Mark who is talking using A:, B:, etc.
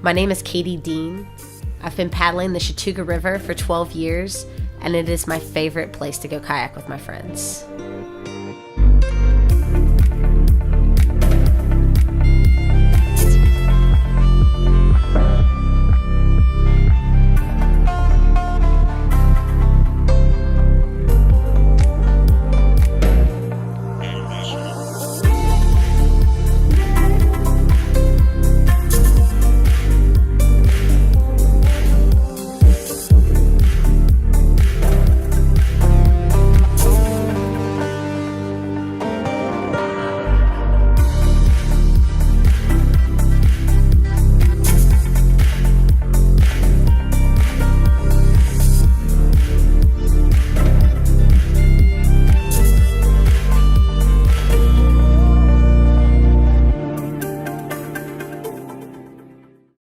A: My name is Katie Dean. I've been paddling the Chattooga River for 12 years, and it is my favorite place to go kayak with my friends.